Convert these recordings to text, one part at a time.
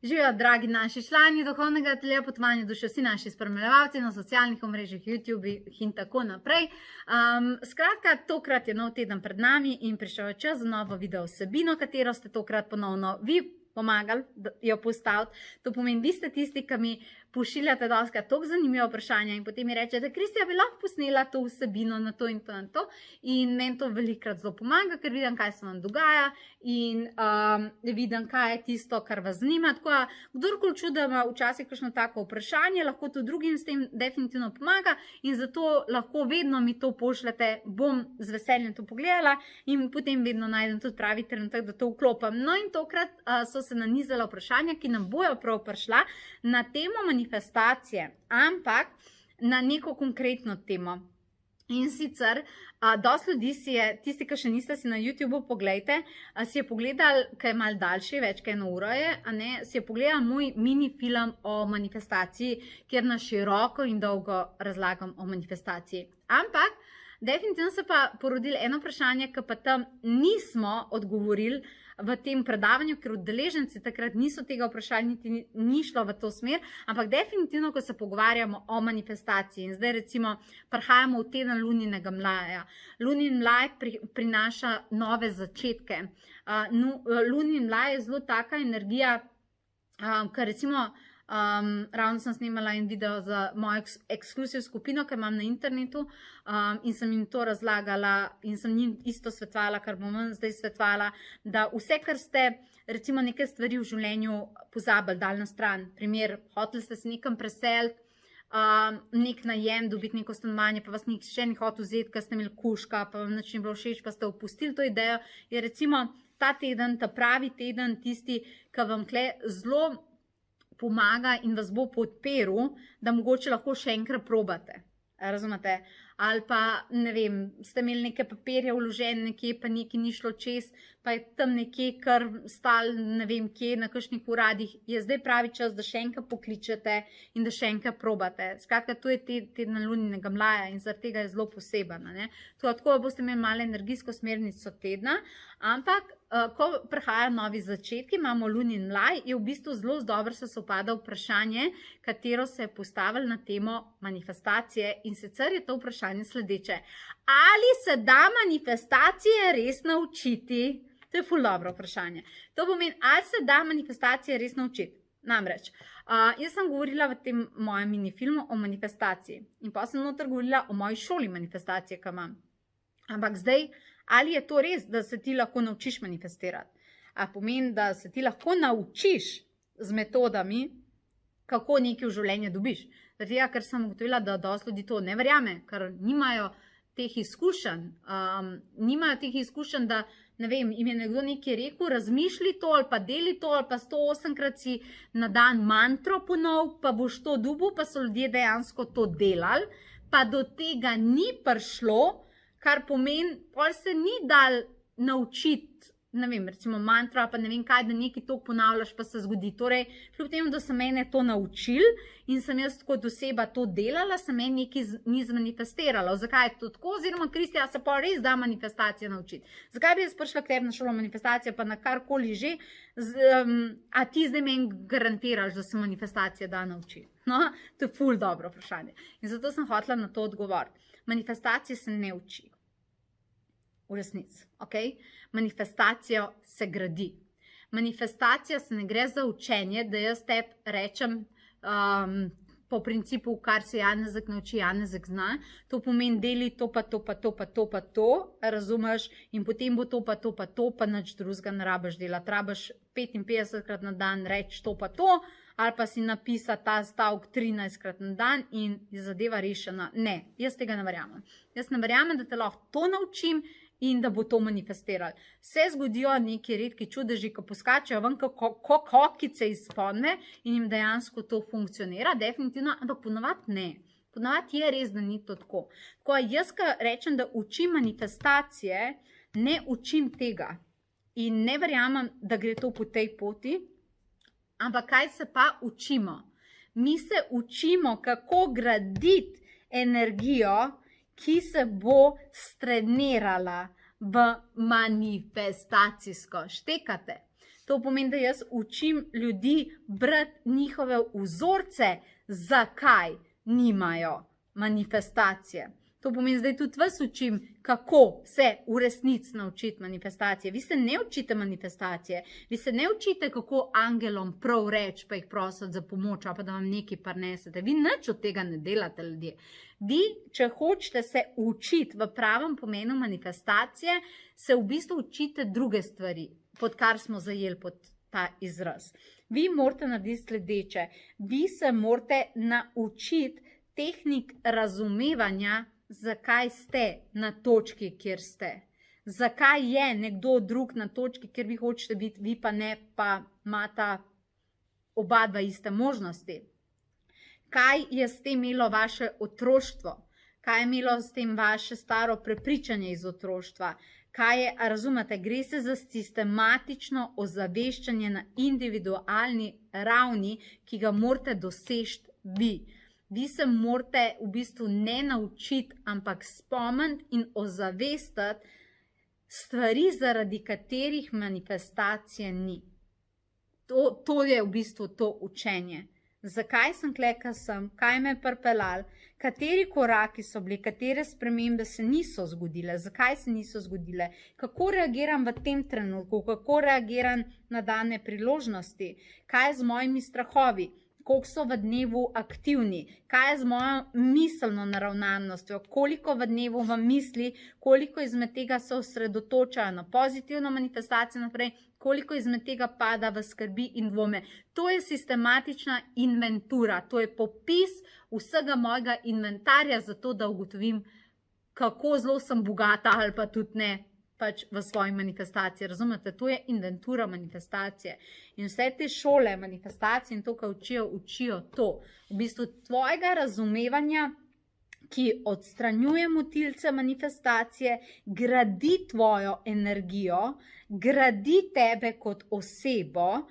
Živijo, dragi naši člani duhovnega ateljeja Potovanje duše, vsi naši spremljevalci na socialnih omrežjih, YouTube in tako naprej. Skratka, tokrat je nov teden pred nami in prišel je čas za novo video vsebino, katero ste tokrat ponovno vi pomagali jo postaviti. To pomeni, vi ste tisti, ki mi pošiljate doskrat toliko zanimivo vprašanja in potem mi rečete, Kristija, bi lahko posnela to vsebino na to in to in to. In meni to velikrat zelo pomaga, ker vidim, kaj se vam dogaja in vidim, kaj je tisto, kar vas zanima. Tako da, kdorkoli čuti, da ima včasih kakšno tako vprašanje, lahko tudi drugim s tem definitivno pomaga in zato lahko vedno mi to pošljete, bom z veseljem to pogledala in potem vedno najdem tudi pravi trenutek, da to vklopam. No in tokrat so se nanizala vprašanja, ki nam bojo prav prišla na temo manifestacije, ampak na neko konkretno temo. In sicer, dosti ljudi si je, tisti, ki še niste si na YouTubeu, poglejte, si je pogledal, kaj je malo daljši, več kaj 1 uro je, si je pogledal moj mini film o manifestaciji, kjer na široko in dolgo razlagam o manifestaciji. Ampak, definitivno se pa porodilo eno vprašanje, ki pa tam nismo odgovorili v tem predavanju, ker udeleženci takrat niso tega vprašali, niti ni šlo v to smer, ampak definitivno, ko se pogovarjamo o manifestaciji in zdaj recimo prihajamo v teden luninega mlaja. Lunin mlaj prinaša nove začetke. Lunin mlaj je zelo taka energija, ker recimo ravno sem snimala en video za mojo ekskluziv skupino, ki imam na internetu in sem jim to razlagala in sem jim isto svetovala, kar bom zdaj svetovala, da vse, kar ste recimo neke stvari v življenju pozabili, dali na stran. Primer, hoteli ste se nekam preseliti, nek najem, dobiti neko stanovanje, pa vas nihče ni hotel vzeti, ker ste imeli kužka, pa vam nič ni bilo všeč, pa ste opustili to idejo, je recimo ta teden, ta pravi teden, tisti, ki vam tle zelo pomaga in vas bo podprl, da mogoče lahko še enkrat probate. Razumete? Ali pa, ne vem, ste imeli neke papirje vložene nekje, pa nekaj ni šlo čez, pa je tam nekje kar stal, ne vem kje, na kakšnih uradih, je zdaj pravi čas, da še enkrat pokličete in da še enkrat probate. Skratka, to je teden luninega mlaja in zaradi tega je zelo poseben. Tako boste imeli malo energijsko smernico tedna, ampak ko prihajajo novi začetki, imamo lunin mlaj, je v bistvu zelo dobro se sovpada vprašanje, katero se je postavilo na temo manifestacije in sicer je to vprašanje sledeče. Ali se da manifestacije res naučiti? To je ful dobro vprašanje. To pomeni, ali se da manifestacije res naučiti? Namreč, jaz sem govorila v tem mojem minifilmu o manifestaciji in pa sem noter govorila o moji šoli manifestacije, ki imam. Ampak zdaj, ali je to res, da se ti lahko naučiš manifestirati? A pomeni, da se ti lahko naučiš z metodami, kako nekaj v življenju dobiš? Zato, ker sem ugotovila, da dosti ljudi to ne verjame, ker nimajo teh izkušenj. Nimajo teh izkušenj, da ne vem, jim je nekdo nekaj rekel, razmišlji to ali pa deli to ali pa 108-krat si na dan mantro ponov, pa boš to dobil, pa so ljudje dejansko to delali, pa do tega ni prišlo, kar pomeni, pol se ni dal naučiti, ne vem, recimo mantra, pa ne vem kaj, da nekaj to ponavljaš, pa se zgodi. Torej, kljub temu, da sem mene to naučil in sem jaz kot oseba to delala, sem meni nekaj ni zmanifestirala. Zakaj je to tako? Oziroma, Kristija, se pa res da manifestacije naučiti. Zakaj bi jaz prišla k tebi na šolo manifestacije, pa na karkoli že, a ti zdaj meni garantiraš, da se manifestacije da naučiti? No, to je ful dobro vprašanje. In zato sem hotela na to odgovoriti. Manifestacije se ne uči. V resnici, ok? Manifestacijo se gradi. Manifestacija se ne gre za učenje, da jaz tebi rečem po principu, kar se Janezek nauči, Janezek zna. To pomeni, deli to pa to pa to pa to pa to, razumeš? In potem bo to pa to pa to, pa nič drugega ne rabiš delati. Rabiš 55krat na dan reči to pa to, ali pa si napisa ta stavek 13krat na dan in je zadeva rešena. Ne, jaz tega ne verjamem. Jaz ne verjamem, da te lahko to naučim in da bo to manifestiralo. Se zgodijo neki redki čudeži, ko poskačajo ven kot kokice iz ponve in jim dejansko to funkcionira, definitivno, ampak ponovadi ne. Ponovadi je res, da ni to tako. Ko jaz rečem, da učim manifestacije, ne učim tega in ne verjamem, da gre to po tej poti. Ampak kaj se pa učimo? Mi se učimo, kako graditi energijo, ki se bo strenirala v manifestacijsko. Štekate. To pomeni, da jaz učim ljudi brati njihove vzorce, zakaj nimajo manifestacije. To pomeni, zdaj tudi vas učim, kako se v resnici naučiti manifestacije. Vi se ne učite manifestacije, vi se ne učite, kako angelom prav reči, pa jih prositi za pomoč, pa da vam nekaj prinesete. Vi nič od tega ne delate, ljudje. Vi, če hočete se učiti v pravem pomenu manifestacije, se v bistvu učite druge stvari, pod kar smo zajeli pod ta izraz. Vi morate narediti sledeče. Vi se morate naučiti tehnik razumevanja, zakaj ste na točki, kjer ste. Zakaj je nekdo drug na točki, kjer vi hočete biti, vi pa ne, pa imata oba dva iste možnosti. Kaj je s tem imelo vaše otroštvo? Kaj je imelo s tem vaše staro prepričanje iz otroštva? Kaj je, razumete, gre se za sistematično ozaveščanje na individualni ravni, ki ga morate doseči vi. Vi se morate v bistvu ne naučiti, ampak spomniti in ozavestiti stvari, zaradi katerih manifestacije ni. To je v bistvu to učenje. Zakaj sem tukaj, kaj sem, kaj me je pripeljalo, kateri koraki so bili, katere spremembe se niso zgodile, zakaj se niso zgodile, kako reagiram v tem trenutku, kako reagiram na dane priložnosti, kaj je z mojimi strahovi, koliko so v dnevu aktivni, kaj je z mojo miselno naravnanostjo, koliko v dnevu vam misli, koliko izmed tega se osredotočajo na pozitivno manifestacijo naprej, koliko izmed tega pada v skrbi in dvome. To je sistematična inventura, to je popis vsega mojega inventarja, zato da ugotovim, kako zelo sem bogata ali pa tudi ne, pač v svoji manifestaciji. Razumete? To je inventura manifestacije. In vse te šole manifestacije in to, kar učijo to. V bistvu tvojega razumevanja, ki odstranjuje motilce manifestacije, gradi tvojo energijo, gradi tebe kot osebo,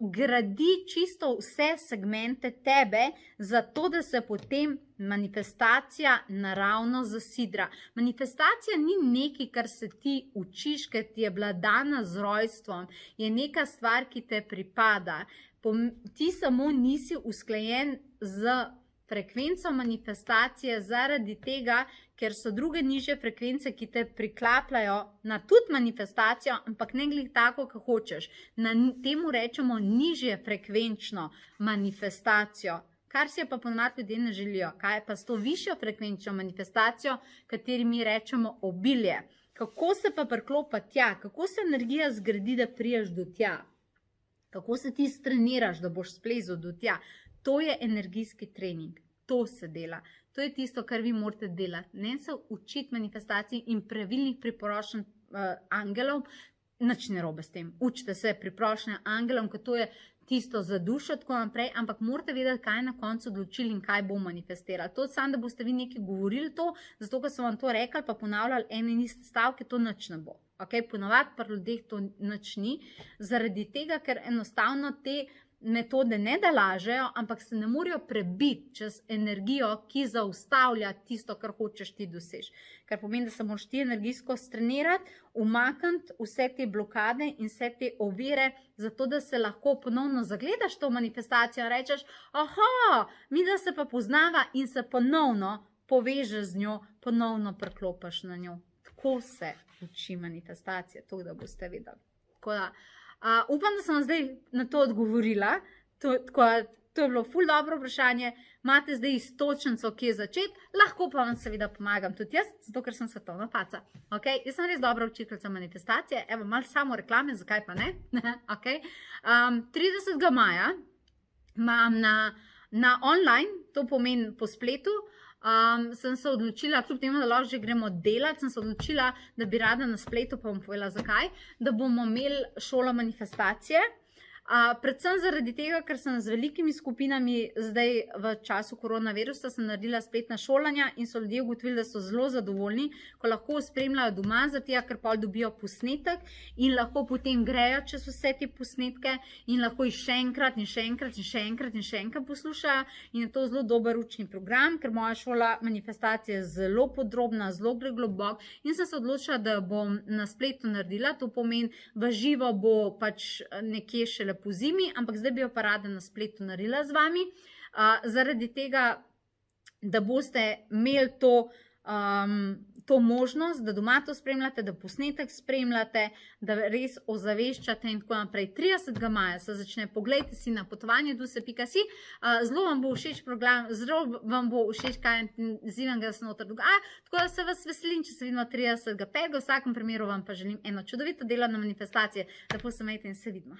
gradi čisto vse segmente tebe, zato da se potem manifestacija naravno zasidra. Manifestacija ni nekaj, kar se ti učiš, ker ti je bila dana z rojstvom, je neka stvar, ki te pripada. Ti samo nisi usklajen z frekvenco manifestacije zaradi tega, ker so druge nižje frekvence, ki te priklapljajo na tudi manifestacijo, ampak ne glih tako, kot hočeš. Temu rečemo nižje frekvenčno manifestacijo, kar si pa ponovadi ljudje ne želijo. Kaj je pa s to višjo frekvenčno manifestacijo, kateri mi rečemo obilje? Kako se pa priklopa tja? Kako se energija zgradi, da priješ do tja? Kako se ti streniraš, da boš splezel do tja? To je energijski trening, to se dela. To je tisto, kar vi morate delati. Ne se učiti manifestacij in pravilnih priporočanj angelov, nič ne robe s tem. Učite se priporočanja angelom, ker to je tisto za dušo, tako naprej, ampak morate vedeti, kaj je na koncu odločili in kaj bo manifestirali. To samo, da boste vi nekaj govorili to, zato, ker so vam to rekli, pa ponavljali ene in iste stavke, to nič ne bo. Ponovadi pri ljudeh to nič ni, zaradi tega, ker enostavno te metode ne da lažejo, ampak se ne morejo prebiti čez energijo, ki zaustavlja tisto, kar hočeš ti doseči. Kar pomeni, da se moraš ti energijsko strenirati, umakniti vse te blokade in vse te ovire, zato da se lahko ponovno zagledaš to manifestacijo in rečeš, aha, mi da se pa poznava in se ponovno povežeš z njo, ponovno preklopaš na njo. Tako se uči manifestacija, to da boste vedeli. Tako da, upam, da sem vam zdaj na to odgovorila. To je bilo ful dobro vprašanje. Imate zdaj iztočnico, kje začeti, lahko pa vam seveda pomagam tudi jaz, zato ker sem svetovna faca. Jaz sem res dobra učiteljica manifestacije, evo, malo samo reklame, zakaj pa ne? 30. maja imam na online, to pomeni po spletu, sem se odločila, kljub temu, da lahko že gremo delati, sem se odločila, da bi rada na spletu, pa bom povedala zakaj, da bomo imeli šolo manifestacije. Predvsem zaradi tega, ker sem z velikimi skupinami zdaj v času koronavirusa sem naredila spletna šolanja in so ljudje ugotovili, da so zelo zadovoljni, ko lahko spremljajo doma, zato ker pol dobijo posnetek in lahko potem grejo čez vse te posnetke in lahko jih še enkrat in še enkrat in še enkrat in še enkrat poslušajo in je to zelo dober učni program, ker moja šola manifestacije je zelo podrobna, zelo globok in sem se odločila, da bom na spletu naredila, to pomeni v živo bo pač nekje šele po zimi, ampak zdaj bi jo pa rada na spletu naredila z vami, zaradi tega, da boste imeli to možnost, da doma to spremljate, da posnetek spremljate, da res ozaveščate in tako naprej. 30. maja se začne, poglejte si na potovanjedusse.si, zelo vam bo všeč program, zelo vam bo všeč, kaj intenzivnega se noter dogaja, tako da se vas veselim, če se vidimo 30.5. V vsakem primeru vam pa želim eno čudovito delo na manifestacije. Lepo se imejte in se vidimo.